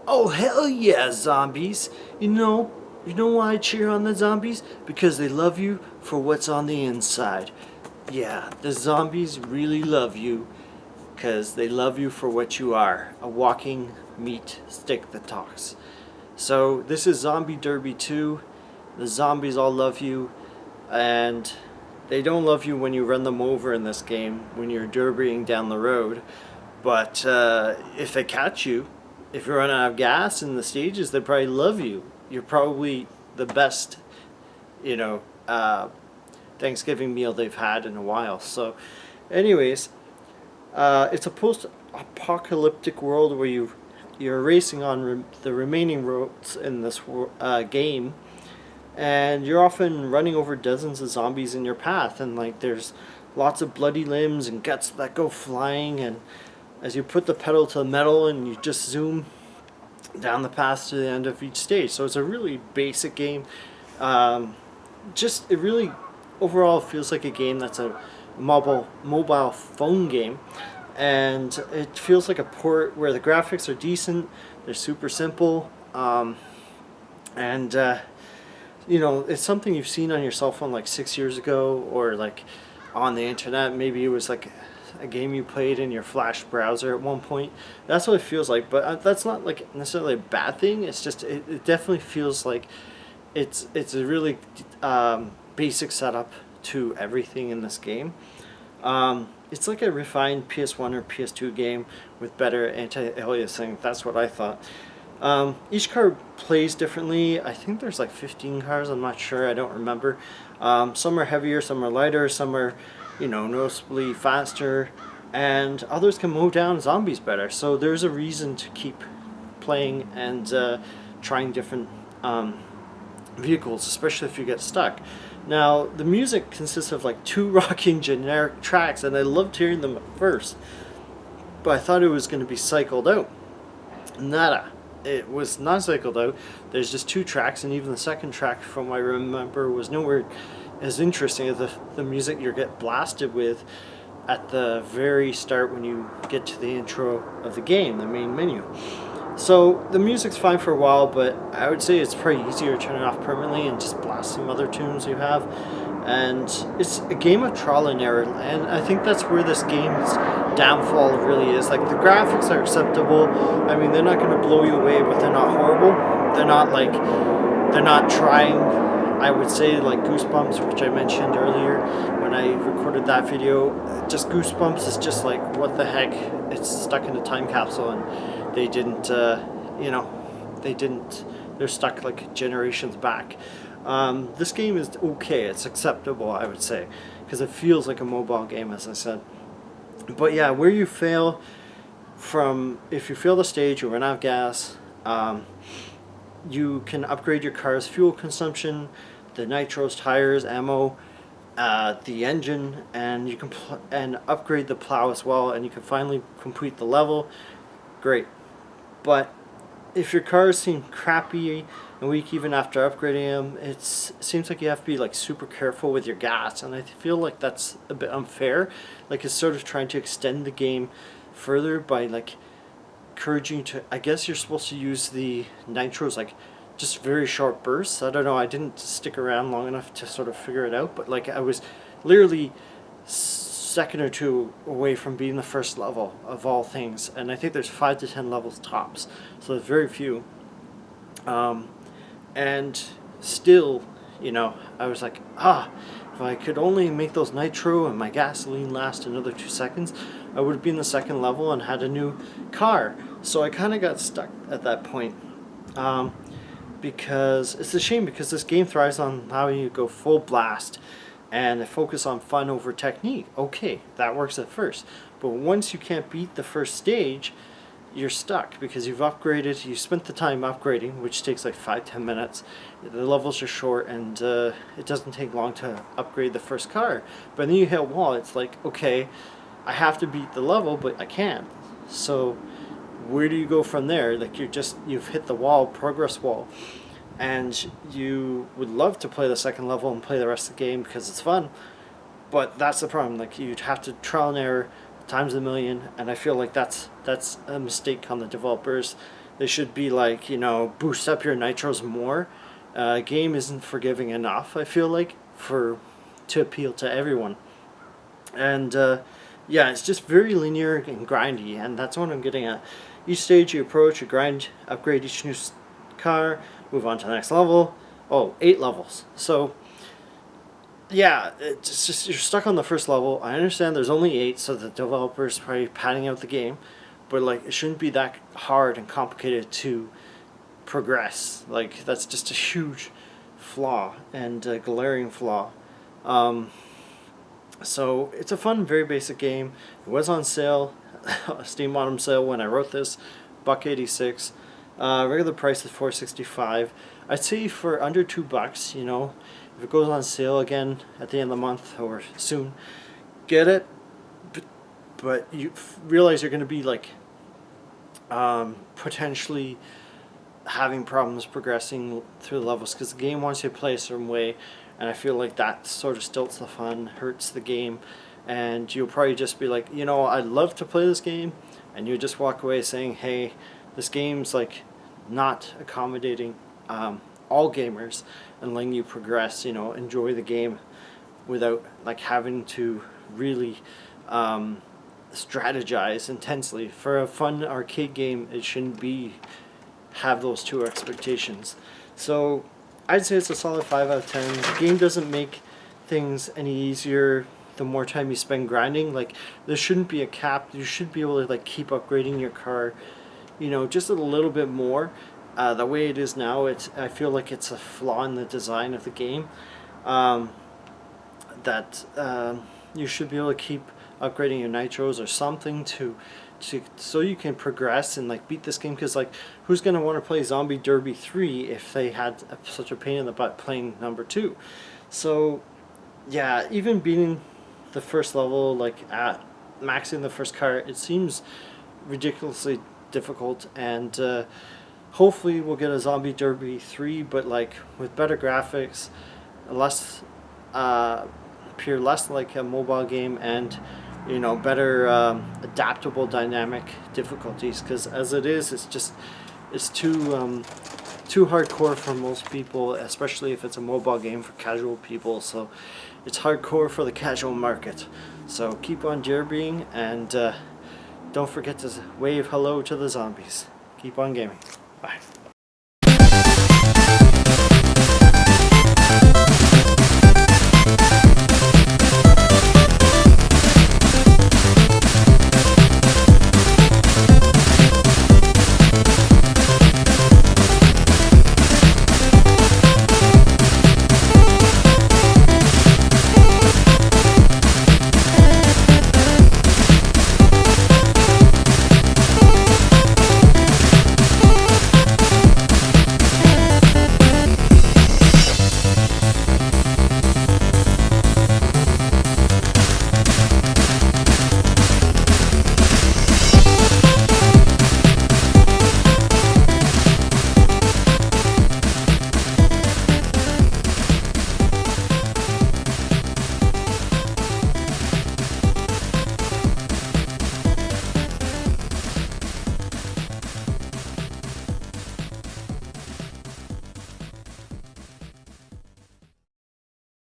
Oh hell yeah, zombies! You know why I cheer on the zombies? Because they love you for what's on the inside. Yeah, the zombies really love you because they love you for what you are, a walking meat stick that talks. So this is Zombie Derby 2. The zombies all love you, and they don't love you when you run them over in this game, when you're derbying down the road. But if they catch you, if you run out of gas in the stages, they probably love you. You're probably the best, you know, uh, Thanksgiving meal they've had in a while. So, anyways, it's a post-apocalyptic world where you're racing on the remaining roads in this game, and you're often running over dozens of zombies in your path, and like there's lots of bloody limbs and guts that go flying, and as you put the pedal to the metal and you just zoom down the path to the end of each stage. So it's a really basic game. It really overall feels like a game that's a mobile phone game, and it feels like a port where the graphics are decent. They're super simple, and it's something you've seen on your cell phone like 6 years ago, or like on the internet. Maybe it was like a game you played in your Flash browser at one point. That's what it feels like, but that's not like necessarily a bad thing. It's just it definitely feels like it's a really basic setup to everything in this game. It's like a refined PS1 or PS2 game with better anti-aliasing. That's what I thought. Each car plays differently. I think there's like 15 cars. I'm not sure. I don't remember. Some are heavier, some are lighter, some are, noticeably faster, and others can mow down zombies better. So there's a reason to keep playing and trying different vehicles, especially if you get stuck. Now, the music consists of like two rocking generic tracks, and I loved hearing them at first, but I thought it was going to be cycled out. Nada. It was not cycled out. There's just two tracks, and even the second track, from what I remember, was nowhere as interesting as the music you get blasted with at the very start when you get to the intro of the game, the main menu. So the music's fine for a while, but I would say it's pretty easier to turn it off permanently and just blast some other tunes you have. And it's a game of trial and error, and I think that's where this game's downfall really is. Like, the graphics are acceptable. I mean, they're not going to blow you away, but they're not horrible. They're not trying, I would say, like Goosebumps, which I mentioned earlier when I recorded that video. Just Goosebumps is just like, what the heck? It's stuck in a time capsule, and they didn't, they're stuck like generations back. This game is okay. It's acceptable, I would say, because it feels like a mobile game, as I said. But yeah, where you fail if you fail the stage, you run out of gas, you can upgrade your car's fuel consumption, the nitros, tires, ammo, the engine, and you can and upgrade the plow as well, and you can finally complete the level. Great. But if your cars seem crappy and weak even after upgrading them, it seems like you have to be like super careful with your gas, and I feel like that's a bit unfair. Like, it's sort of trying to extend the game further by like encouraging you to, I guess you're supposed to use the nitros like just very short bursts. I don't know, I didn't stick around long enough to sort of figure it out, but like I was literally second or two away from being the first level of all things, and I think there's 5 to 10 levels tops, so there's very few. And still, I was like, if I could only make those nitro and my gasoline last another 2 seconds, I would have been the second level and had a new car. So I kind of got stuck at that point, because it's a shame, because this game thrives on how you go full blast and they focus on fun over technique. Okay, that works at first, but once you can't beat the first stage, you're stuck because you spent the time upgrading, which takes like 5-10 minutes. The levels are short, and it doesn't take long to upgrade the first car. But then you hit a wall. It's like, okay, I have to beat the level, but I can't. So where do you go from there? Like, you've hit the wall, progress wall, and you would love to play the second level and play the rest of the game because it's fun, but that's the problem. Like, you'd have to trial and error times a million, and I feel like that's a mistake on the developers. They should be like, you know, boost up your nitros more. Game isn't forgiving enough, I feel like, for to appeal to everyone. And yeah, it's just very linear and grindy, and that's what I'm getting at. Each stage you approach, you grind, upgrade each new car, move on to the next level. Oh, 8 levels. So yeah, it's just you're stuck on the first level. I understand there's only 8, so the developer's probably padding out the game, but like it shouldn't be that hard and complicated to progress. Like that's just a huge flaw and a glaring flaw. So it's a fun, very basic game. It was on sale, Steam Autumn sale when I wrote this, $1.86. Regular price is $4.65. I'd say for under $2, you know, if it goes on sale again at the end of the month or soon, get it. But you realize you're going to be like potentially having problems progressing through the levels because the game wants you to play a certain way, and I feel like that sort of stilts the fun, hurts the game, and you'll probably just be like, you know, I'd love to play this game, and you just walk away saying, hey, this game's like not accommodating all gamers and letting you progress, you know, enjoy the game without like having to really strategize intensely. For a fun arcade game, it shouldn't be have those two expectations. So I'd say it's a solid 5 out of 10. The game doesn't make things any easier the more time you spend grinding. Like there shouldn't be a cap. You should be able to like keep upgrading your car, you know, just a little bit more. The way it is now, I feel like it's a flaw in the design of the game. That you should be able to keep upgrading your nitros or something so you can progress and like beat this game, because like who's gonna want to play Zombie Derby 3 if they had such a pain in the butt playing number 2? So yeah, even beating the first level, like at maxing the first car, it seems ridiculously difficult, and hopefully we'll get a Zombie Derby 3 but like with better graphics, less appear less like a mobile game, and you know, better adaptable dynamic difficulties, because as it is, it's too hardcore for most people, especially if it's a mobile game for casual people. So it's hardcore for the casual market. So keep on derbying, and don't forget to wave hello to the zombies. Keep on gaming. Bye.